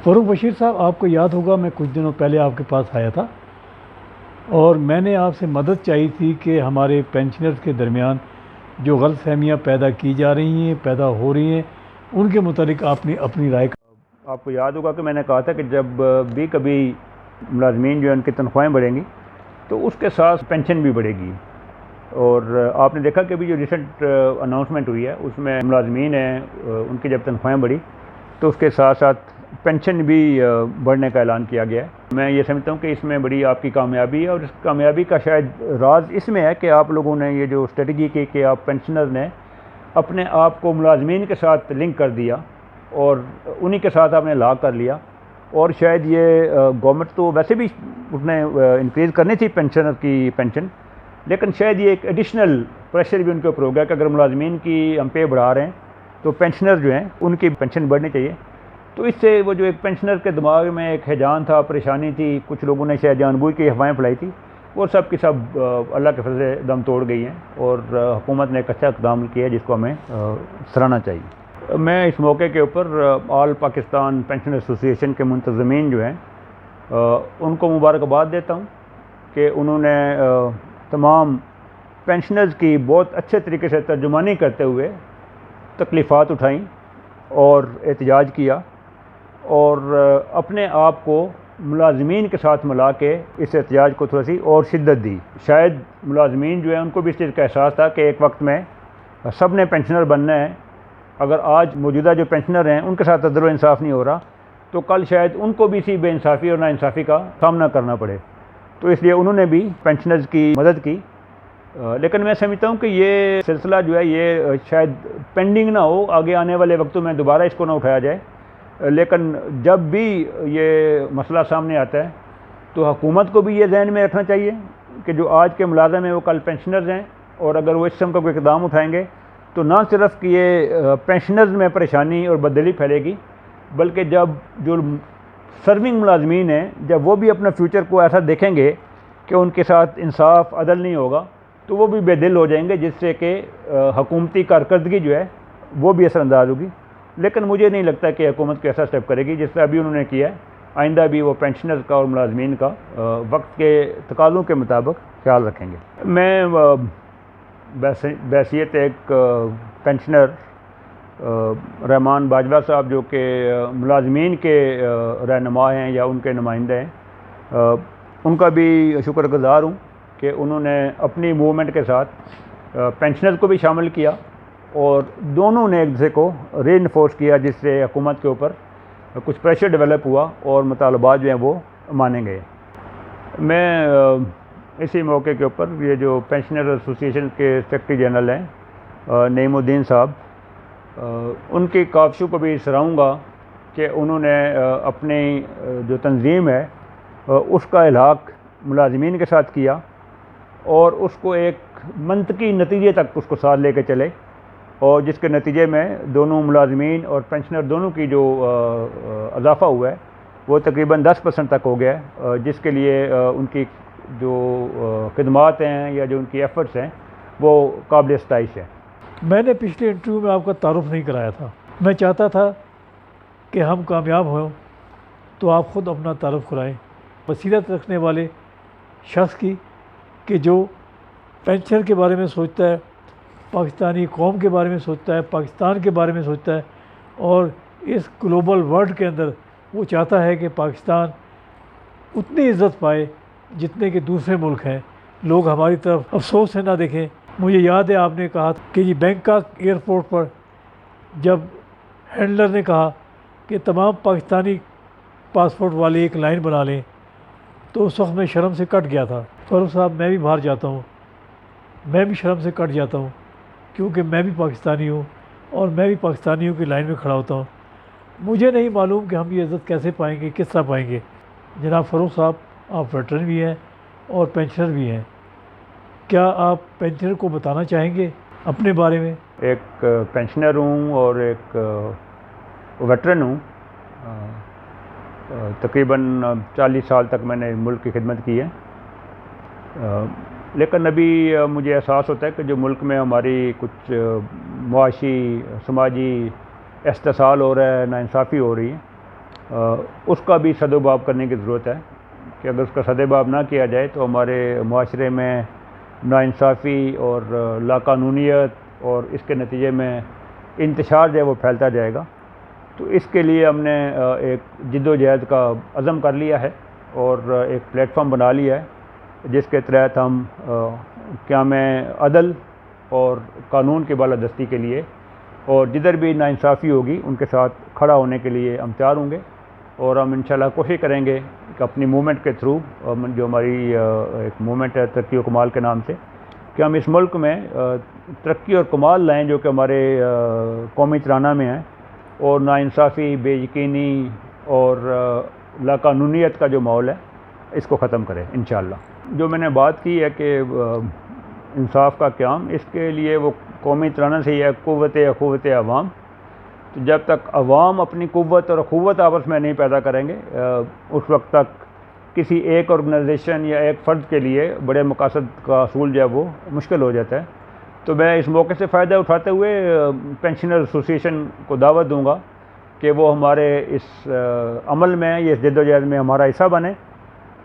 फ़रूख बशीर साहब, आपको याद होगा मैं कुछ दिनों पहले आपके पास आया था और मैंने आपसे मदद चाहिए थी कि हमारे पेंशनर्स के दरमियान जो गलतफ़हमियाँ पैदा की जा रही हैं, पैदा हो रही हैं, उनके मुतालिक आपने अपनी राय। आपको याद होगा कि मैंने कहा था कि जब भी कभी मुलाजमीन जो है उनकी तनख्वाहें बढ़ेंगी तो उसके साथ पेंशन भी बढ़ेगी। और आपने देखा कि अभी जो रिसेंट अनाउंसमेंट हुई है उसमें मुलाजमीन हैं उनकी जब तनख्वाहें बढ़ी तो उसके साथ साथ पेंशन भी बढ़ने का ऐलान किया गया है। मैं ये समझता हूँ कि इसमें बड़ी आपकी कामयाबी है और इस कामयाबी का शायद राज इसमें है कि आप लोगों ने ये जो स्ट्रेटजी की कि आप पेंशनर ने अपने आप को मुलाजमीन के साथ लिंक कर दिया और उन्हीं के साथ आपने ला कर लिया। और शायद ये गवर्नमेंट तो वैसे भी उसने इंक्रीज़ करनी थी पेंशनर की पेंशन, लेकिन शायद ये एक एडिशनल प्रेशर भी उनके ऊपर हो गया कि अगर मुलाजमीन की हम पे बढ़ा रहे हैं तो पेंशनर जो हैं उनकी पेंशन बढ़नी चाहिए। तो इससे वो जो एक पेंशनर के दिमाग में एक हैजान था, परेशानी थी, कुछ लोगों ने शायद जानबूझ के अफवाहें फैलाई थी, वो सब की सब अल्लाह के फजल से दम तोड़ गई हैं और हुकूमत ने एक अच्छा इक़दाम किया है जिसको हमें सराहना चाहिए। मैं इस मौके के ऊपर ऑल पाकिस्तान पेंशन एसोसिएशन के मुंतज़मीन जो हैं उनको मुबारकबाद देता हूँ कि उन्होंने तमाम पेंशनर्स की बहुत अच्छे तरीके से तर्जुमानी करते हुए तकलीफ़ात उठाई और एहतजाज किया और अपने आप को मुलाजमीन के साथ मिला के इस एहतजाज को थोड़ी सी और शिद्दत दी। शायद मुलाजमीन जो है उनको भी इस चीज़ का एहसास था कि एक वक्त में सब ने पेंशनर बनना है, अगर आज मौजूदा जो पेंशनर हैं उनके साथ अदल व इंसाफ़ नहीं हो रहा तो कल शायद उनको भी इसी बेइंसाफ़ी और नाइंसाफ़ी का सामना करना पड़े। तो इसलिए उन्होंने भी पेंशनर्स की मदद की। लेकिन मैं समझता हूँ कि ये सिलसिला जो है ये शायद पेंडिंग ना हो, आगे आने वाले वक्तों में दोबारा इसको ना उठाया जाए। लेकिन जब भी ये मसला सामने आता है तो हुकूमत को भी ये जहन में रखना चाहिए कि जो आज के मुलाज़िम हैं वो कल पेंशनर्स हैं, और अगर वो इस किस्म का कोई इक़दाम उठाएंगे तो ना सिर्फ कि ये पेंशनर्स में परेशानी और बदली फैलेगी, बल्कि जब जो सर्विंग मुलाजमीन हैं जब वो भी अपने फ्यूचर को ऐसा देखेंगे कि उनके साथ इंसाफ अदल नहीं होगा तो वो भी बेदिल हो जाएंगे, जिससे कि हुकूमती कारकर्दगी जो है वो भी असरअंदाज होगी। लेकिन मुझे नहीं लगता कि हुकूमत को ऐसा स्टेप करेगी जिस तरह अभी उन्होंने किया है। आइंदा भी वो पेंशनर्स का और मुलाजमीन का वक्त के तकाज़ों के मुताबिक ख्याल रखेंगे। मैं बैसियत एक पेंशनर रहमान बाजवा साहब जो कि मुलाजमीन के रहनुमा हैं या उनके नुमाइंदे हैं, उनका भी शुक्रगुज़ार हूँ कि उन्होंने अपनी मूवमेंट के साथ पेंशनर्स को भी शामिल किया और दोनों ने एक दूसरे को रीइंफोर्स किया, जिससे हुकूमत के ऊपर कुछ प्रेशर डेवलप हुआ और मुतालबात जो हैं वो माने गए। मैं इसी मौके के ऊपर ये जो पेंशनर एसोसिएशन के सेक्रेटरी जनरल हैं नईमुद्दीन साहब, उनकी काविशों को भी सराहूँगा कि उन्होंने अपनी जो तंजीम है उसका इलाक़ मुलाजमीन के साथ किया और उसको एक मंतकी नतीजे तक उसको साथ लेके चले, और जिसके नतीजे में दोनों मुलाजमीन और पेंशनर दोनों की जो इजाफ़ा हुआ है वो तकरीबन 10% तक हो गया है, जिसके लिए उनकी जो खिदमात हैं या जो उनकी एफ़र्ट्स हैं वो काबिल सताइश है। मैंने पिछले इंटरव्यू में आपका तारुफ नहीं कराया था। मैं चाहता था कि हम कामयाब हों तो आप ख़ुद अपना तारुफ कराएं, बसीरत रखने वाले शख्स की कि जो पेंशनर के बारे में सोचता है, पाकिस्तानी कौम के बारे में सोचता है, पाकिस्तान के बारे में सोचता है, और इस ग्लोबल वर्ल्ड के अंदर वो चाहता है कि पाकिस्तान उतनी इज़्ज़त पाए जितने कि दूसरे मुल्क हैं। लोग हमारी तरफ अफसोस से ना देखें। मुझे याद है आपने कहा कि ये बैंकॉक एयरपोर्ट पर जब हैंडलर ने कहा कि तमाम पाकिस्तानी पासपोर्ट वाले एक लाइन बना लें, तो उस वक्त मैं शर्म से कट गया था। फ़रूख साहब, मैं भी बाहर जाता हूँ, मैं भी शर्म से कट जाता हूँ, क्योंकि मैं भी पाकिस्तानी हूँ और मैं भी पाकिस्तानियों की लाइन में खड़ा होता हूँ। मुझे नहीं मालूम कि हम ये इज़्ज़त कैसे पाएंगे, किस तरह पाएंगे। जनाब फ़रूख साहब, आप वेटरन भी हैं और पेंशनर भी हैं, क्या आप पेंशनर को बताना चाहेंगे अपने बारे में? एक पेंशनर हूँ और एक वेटरन हूँ। तकरीबन 40 साल तक मैंने मुल्क की खिदमत की है, लेकिन अभी मुझे एहसास होता है कि जो मुल्क में हमारी कुछ मुआशी समाजी इस्तेसाल हो रहा है, नाइंसाफ़ी हो रही है, उसका भी सदुभाव करने की ज़रूरत है कि अगर उसका सदुभाव ना किया जाए तो हमारे माशरे में नाइंसाफ़ी और लाकानूनियत और इसके नतीजे में इंतशार जो है वो फैलता जाएगा। तो इसके लिए हमने एक जिद्दोजहद का अज़म कर लिया है और एक प्लेटफॉर्म बना लिया है जिसके तहत हम क़याम अदल और कानून की बालादस्ती के लिए और जिधर भी नाइंसाफ़ी होगी उनके साथ खड़ा होने के लिए हम तैयार होंगे। और हम इंशाल्लाह कोशिश करेंगे कि अपनी मूवमेंट के थ्रू, जो हमारी एक मूवमेंट है तरक्की और कमाल के नाम से, कि हम इस मुल्क में तरक्की और कमाल लाएँ जो कि हमारे कौमी तराना में है, और नाइंसाफ़ी, बेयकीनी और लाकानूनियत का जो माहौल है इसको ख़त्म करें इंशाल्लाह। जो मैंने बात की है कि इंसाफ का क़याम, इसके लिए वो कौमी तराना से ही है क़ुव्वत अवाम। तो जब तक अवाम अपनी क़ुव्वत और अख़ुव्वत आपस में नहीं पैदा करेंगे उस वक्त तक किसी एक ऑर्गेनाइजेशन या एक फ़र्द के लिए बड़े मकासद का असूल जो है वो मुश्किल हो जाता है। तो मैं इस मौके से फ़ायदा उठाते हुए पेंशनर एसोसिएशन को दावत दूँगा कि वो हमारे इस अमल में, ये जद्दोजहद में हमारा हिस्सा बने,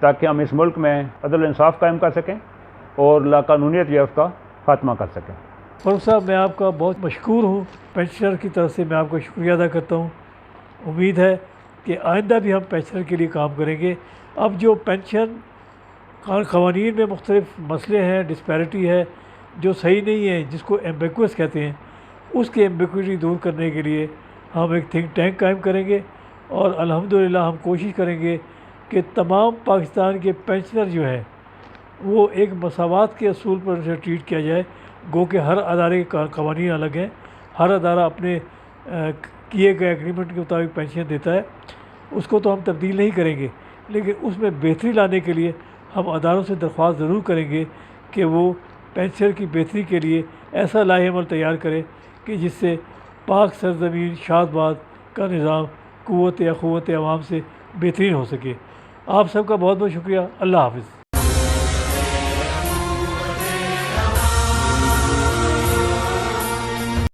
ताकि हम इस मुल्क में अदल इंसाफ कायम कर सकें और लाकानूनियत या उसका ख़ात्मा कर सकें। फ़ारूक साहब, मैं आपका बहुत मशकूर हूँ, पेंशनर की तरफ से मैं आपका शुक्रिया अदा करता हूँ। उम्मीद है कि आइंदा भी हम पेंशनर के लिए काम करेंगे। अब जो पेंशन क़वानीन में मुख्तलिफ मसले हैं, डिस्पैरिटी है जो सही नहीं है, जिसको एम्बिगुअस कहते हैं, उसकी एम्बिगुइटी दूर करने के लिए हम एक थिंक टैंक कायम करेंगे और अल्हम्दुलिल्लाह हम कोशिश करेंगे कि तमाम पाकिस्तान के पेंशनर जो हैं वो एक मसावात के असूल पर उनसे ट्रीट किया जाए। गो कि हर अदारे के क़वानीन अलग हैं, हर अदारा अपने किए गए एग्रीमेंट के मुताबिक पेंशन देता है, उसको तो हम तब्दील नहीं करेंगे, लेकिन उसमें बेहतरी लाने के लिए हम अदारों से दरख्वास्त ज़रूर करेंगे कि वो पेंशनर की बेहतरी के लिए ऐसा लाहेअमल तैयार करें कि जिससे पाक सरज़मीन शादबाद का निज़ाम क़ुव्वत अवाम से बेहतरीन हो सके। आप सबका बहुत बहुत शुक्रिया। अल्लाह हाफ़िज़।